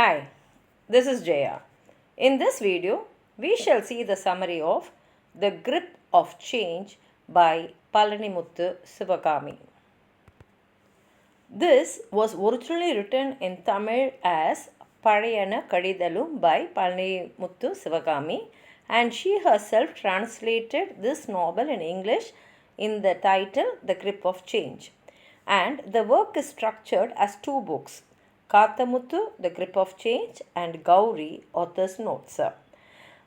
Hi, this is Jaya. In this video, we shall see the summary of The Grip of Change by Palanimuthu Sivakami. This was originally written in Tamil as Parayana Kadidalum by Palanimuthu Sivakami, and she herself translated this novel in English in the title The Grip of Change. And the work is structured as two books, Kathamuthu, The Grip of Change, and Gauri, Author's Notes.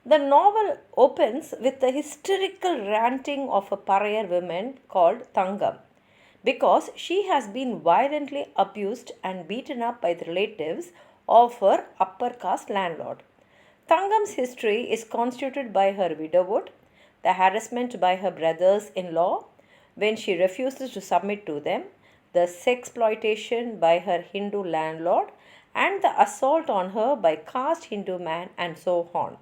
The novel opens with the hysterical ranting of a pariah woman called Thangam because she has been violently abused and beaten up by the relatives of her upper caste landlord. Thangam's history is constituted by her widowhood, the harassment by her brothers in law when she refuses to submit to them, the sexploitation by her Hindu landlord, and the assault on her by caste Hindu man, and so on.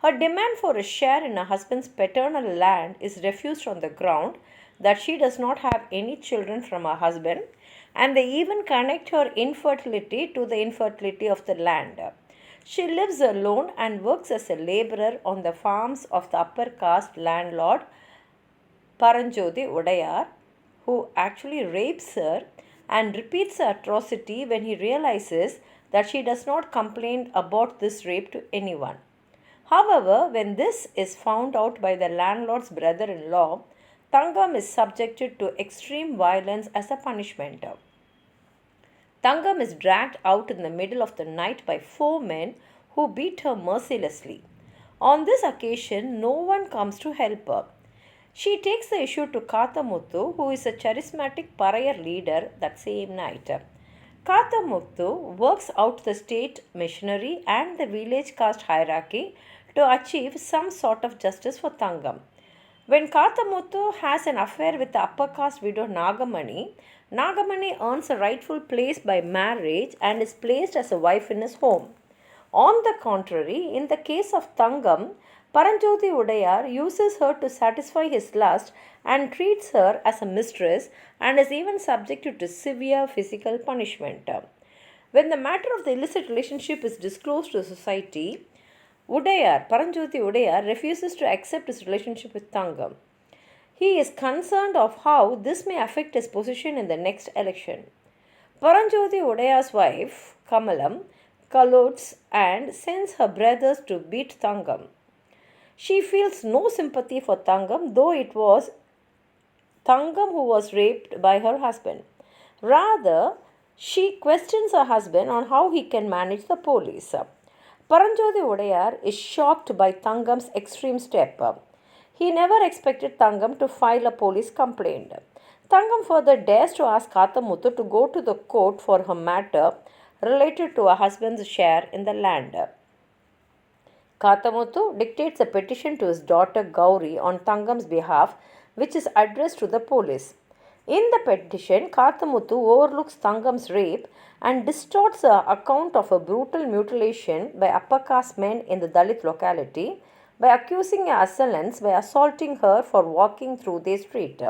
Her demand for a share in her husband's paternal land is refused on the ground that she does not have any children from her husband, and they even connect her infertility to the infertility of the land. She lives alone and works as a laborer on the farms of the upper caste landlord Paranjodi Udayar, who actually rapes her and repeats the atrocity when he realizes that she does not complain about this rape to anyone. However, when this is found out by the landlord's brother-in-law, Thangam is subjected to extreme violence as a punishment. Thangam is dragged out in the middle of the night by four men who beat her mercilessly. On this occasion, no one comes to help her. She takes the issue to Kathamuthu, who is a charismatic pariah leader, that same night. Kathamuthu works out the state machinery and the village caste hierarchy to achieve some sort of justice for Thangam. When Kathamuthu has an affair with the upper caste widow Nagamani, Nagamani earns a rightful place by marriage and is placed as a wife in his home. On the contrary, in the case of Thangam, Paranjodi Udayar uses her to satisfy his lust and treats her as a mistress and is even subjected to severe physical punishment. When the matter of the illicit relationship is disclosed to society, Paranjoti Udayar refuses to accept his relationship with Thangam. He is concerned of how this may affect his position in the next election. Paranjoti Udayar's wife, Kamalam, colludes and sends her brothers to beat Thangam. She feels no sympathy for Thangam, though it was Thangam who was raped by her husband. Rather, she questions her husband on how he can manage the police. Paranjodi Udayar is shocked by Thangam's extreme step. He never expected Thangam to file a police complaint. Thangam further dares to ask Kathamuthu to go to the court for her matter related to her husband's share in the land. Kathamuthu dictates a petition to his daughter Gauri on Thangam's behalf, which is addressed to the police. In the petition, Kathamuthu overlooks Thangam's rape and distorts the account of a brutal mutilation by upper caste men in the Dalit locality by accusing her assailants by assaulting her for walking through their street.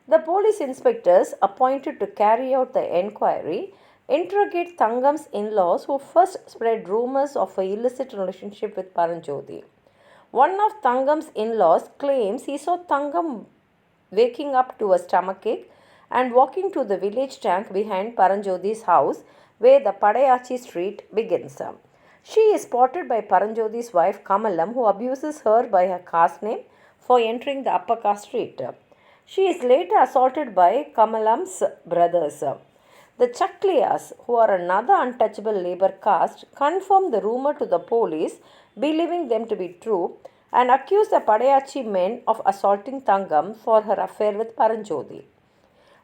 The police inspectors appointed to carry out the enquiry interrogate Thangam's in-laws, who first spread rumors of an illicit relationship with Paranjodi. One of Thangam's in-laws claims he saw Thangam waking up to a stomachache and walking to the village tank behind Paranjodi's house, where the Padayachi street begins. She is spotted by Paranjodi's wife Kamalam, who abuses her by her caste name for entering the upper caste street. She is later assaulted by Kamalam's brothers. The Chakliyas, who are another untouchable labor caste, confirm the rumor to the police, believing them to be true, and accuse the Padayachi men of assaulting Thangam for her affair with Paranjodi.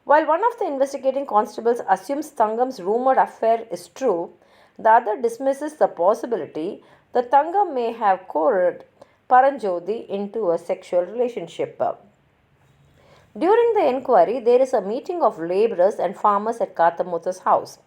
While one of the investigating constables assumes Thangam's rumored affair is true, the other dismisses the possibility that Thangam may have coerced Paranjodi into a sexual relationship. During the inquiry, there is a meeting of labourers and farmers at Kathamuthu's house.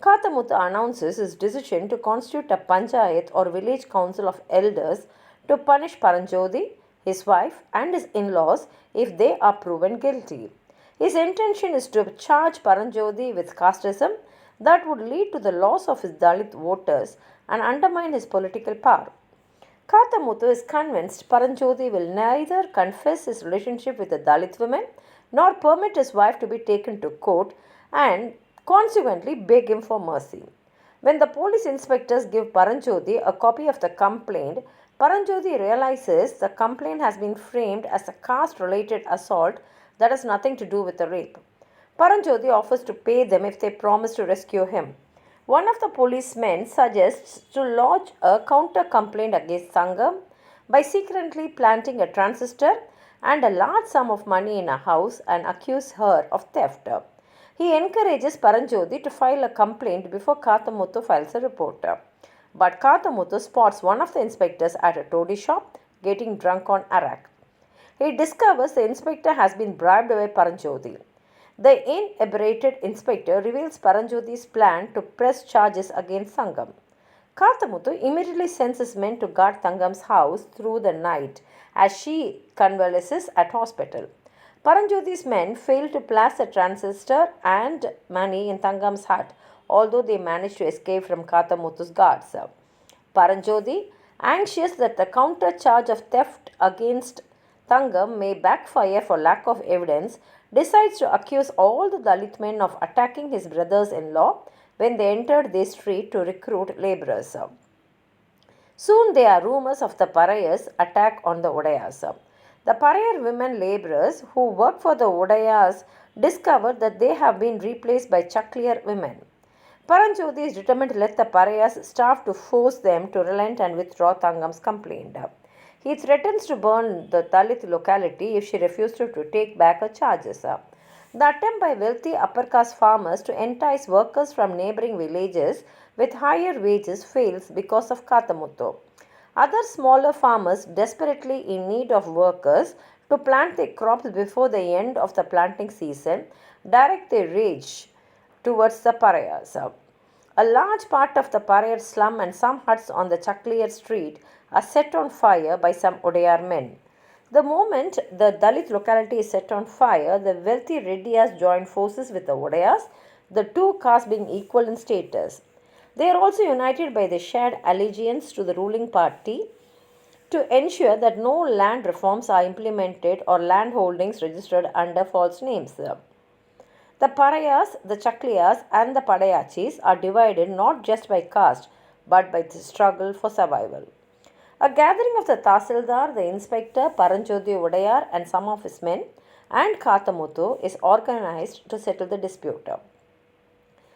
Kathamuthu announces his decision to constitute a panchayat or village council of elders to punish Paranjodi, his wife, and his in-laws if they are proven guilty. His intention is to charge Paranjodi with casteism, that would lead to the loss of his Dalit voters and undermine his political power. Kathamuthu is convinced Paranjoti will neither confess his relationship with the Dalit women nor permit his wife to be taken to court and consequently beg him for mercy. When the police inspectors give Paranjoti a copy of the complaint, Paranjoti realizes the complaint has been framed as a caste related assault that has nothing to do with the rape. Paranjoti offers to pay them if they promise to rescue him. One of the policemen suggests to lodge a counter complaint against Thangam by secretly planting a transistor and a large sum of money in a house and accuse her of theft. He encourages Paranjoti to file a complaint before Kathamuthu files a report. But Kathamuthu spots one of the inspectors at a toddy shop getting drunk on arak. He discovers the inspector has been bribed by Paranjoti. The inebriated inspector reveals Paranjoti's plan to press charges against Thangam. Kathamuthu immediately sends his men to guard Thangam's house through the night as she convalesces at hospital. Paranjyoti's men failed to place a transistor and money in Thangam's hut, although they managed to escape from Kathamuthu's guards. Paranjyoti, anxious that the counter charge of theft against Thangam may backfire for lack of evidence, decides to accuse all the Dalit men of attacking his brothers-in-law when they entered their street to recruit laborers. Soon there are rumors of the Parayas' attack on the Odayas. The Parayar women laborers who work for the Odayas discover that they have been replaced by Chakliyar women. Paranjoti is determined to let the Parayas starve to force them to relent and withdraw Thangam's complaint. He threatens to burn the Dalit locality if she refuses to take back her charges. The attempt by wealthy upper caste farmers to entice workers from neighboring villages with higher wages fails because of Kathamuthu. Other smaller farmers, desperately in need of workers to plant their crops before the end of the planting season, direct their rage towards the Parayas. A large part of the Parayar slum and some huts on the Chakliyar street are set on fire by some Odayar men. The moment the Dalit locality is set on fire, the wealthy Reddiyas join forces with the Odayas, the two castes being equal in status. They are also united by the shared allegiance to the ruling party to ensure that no land reforms are implemented or land holdings registered under false names. The Parayas, the Chakliyas, and the Padayachis are divided not just by caste but by the struggle for survival. A gathering of the Tahsildar, the inspector, Paranjoti Odayar, and some of his men, and Kathamuthu is organized to settle the dispute.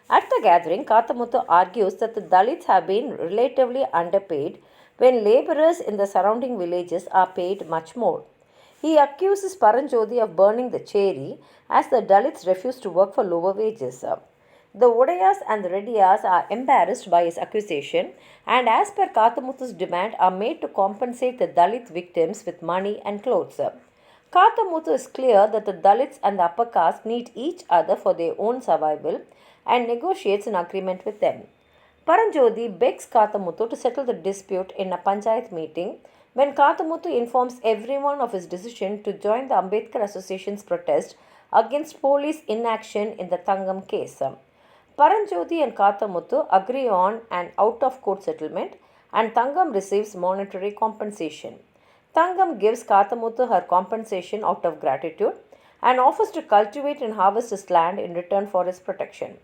At the gathering, Kathamuthu argues that the Dalits have been relatively underpaid when laborers in the surrounding villages are paid much more. He accuses Paranjoti of burning the cherry as the Dalits refuse to work for lower wages. The Odayas and the Reddiyas are embarrassed by his accusation and as per Kathamuthu's demand are made to compensate the Dalit victims with money and clothes. Kathamuthu is clear that the Dalits and the upper caste need each other for their own survival and negotiates an agreement with them. Paranjoti begs Kathamuthu to settle the dispute in a panchayat meeting when Kathamuthu informs everyone of his decision to join the Ambedkar Association's protest against police inaction in the Thangam case. Paranjoti and Kathamuthu agree on an out-of-court settlement and Thangam receives monetary compensation. Thangam gives Kathamuthu her compensation out of gratitude and offers to cultivate and harvest his land in return for his protection.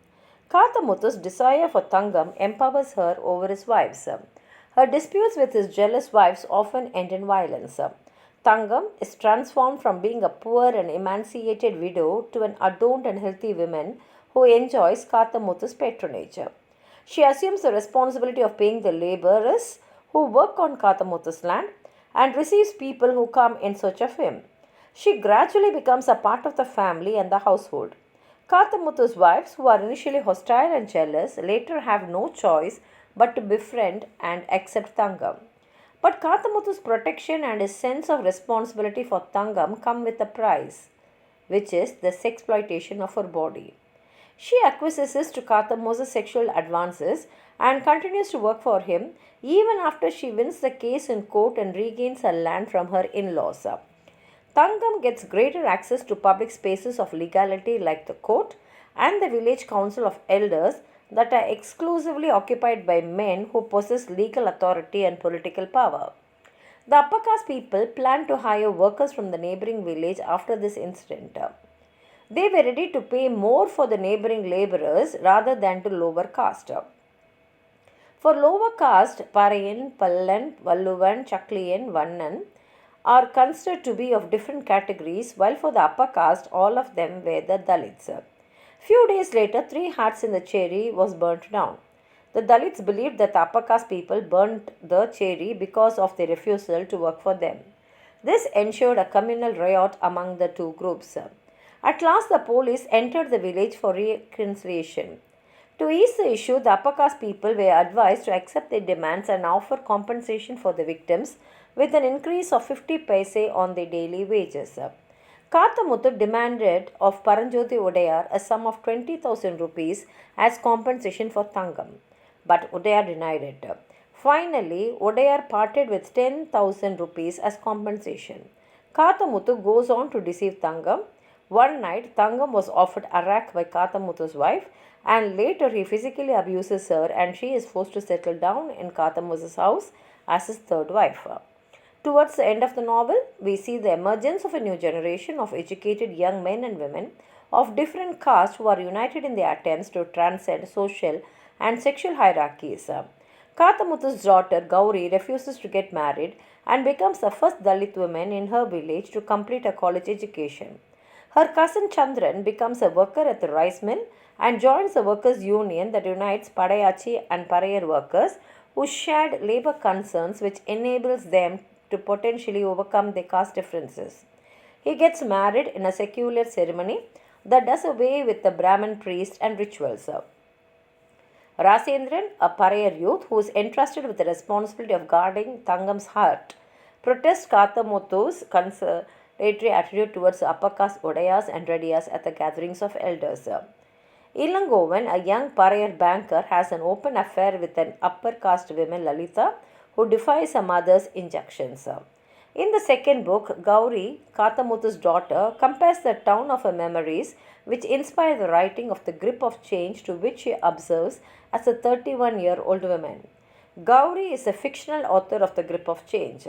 Kathamuthu's desire for Thangam empowers her over his wives. Her disputes with his jealous wives often end in violence. Thangam is transformed from being a poor and emaciated widow to an adorned and healthy woman who enjoys Kathamuthu's patronage. She assumes the responsibility of paying the laborers who work on Kathamuthu's land and receives people who come in search of him. She gradually becomes a part of the family and the household. Kathamuthu's wives, who are initially hostile and jealous, later have no choice but to befriend and accept Thangam. But Kathamuthu's protection and his sense of responsibility for Thangam come with a price, which is the sexploitation of her body. She acquiesces to Kathamuthu's sexual advances and continues to work for him even after she wins the case in court and regains her land from her in-laws. Thangam gets greater access to public spaces of legality like the court and the village council of elders that are exclusively occupied by men who possess legal authority and political power. The upper caste people planned to hire workers from the neighboring village after this incident. They were ready to pay more for the neighboring laborers rather than to lower caste. For lower caste, Parayan, Pallan, Valluvan, Chakliyan, Vannan are considered to be of different categories, while for the upper caste, all of them were the Dalits. Few days later, 3 huts in the Cherry was burnt down. The Dalits believed that the upper caste people burnt the Cherry because of their refusal to work for them. This ensured a communal riot among the two groups. At last, the police entered the village for reconciliation. To ease the issue, the upper caste people were advised to accept their demands and offer compensation for the victims with an increase of 50 paise on their daily wages. Kathamuthu demanded of Paranjoti Udayar a sum of 20,000 rupees as compensation for Thangam, but Udayar denied it. Finally, Udayar parted with 10,000 rupees as compensation. Kathamuthu goes on to deceive Thangam. One night, Thangam was offered arak by Kathamuthu's wife, and later he physically abuses her and she is forced to settle down in Kathamuthu's house as his third wife. Towards the end of the novel, we see the emergence of a new generation of educated young men and women of different castes who are united in their attempts to transcend social and sexual hierarchies. Kathamuthu's daughter Gauri refuses to get married and becomes the first Dalit woman in her village to complete a college education. Her cousin Chandran becomes a worker at the rice mill and joins the workers' union that unites Padayachi and Parayar workers who shared labor concerns, which enables them to potentially overcome their caste differences. He gets married in a secular ceremony that does away with the Brahmin priest and rituals. Rasendran, a Parayar youth who is entrusted with the responsibility of guarding Thangam's heart, protests Kathamuthu's conciliatory attitude towards the upper caste Udayas and Rediyas at the gatherings of elders. Ilangovan, a young Parayar banker, has an open affair with an upper caste woman Lalita, who defies her mother's injunctions. In the second book, Gauri, Kathamuthu's daughter, compares the town of her memories, which inspire the writing of The Grip of Change, to which she observes as a 31-year-old woman. Gauri is a fictional author of The Grip of Change.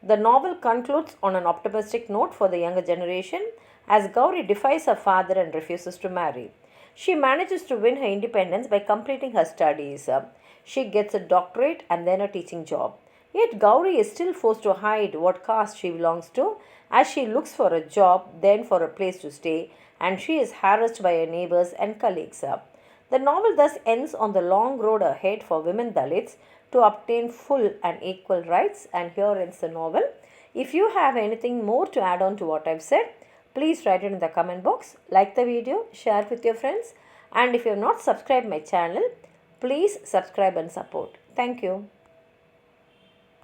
The novel concludes on an optimistic note for the younger generation, as Gauri defies her father and refuses to marry. She manages to win her independence by completing her studies. She gets a doctorate and then a teaching job. Yet Gauri is still forced to hide what caste she belongs to, as she looks for a job, then for a place to stay, and she is harassed by her neighbors and colleagues. The novel thus ends on the long road ahead for women Dalits to obtain full and equal rights, and here ends the novel. If you have anything more to add on to what I've said, please write it in the comment box, like the video, share it with your friends, and if you have not subscribed my channel, please subscribe and support. Thank you.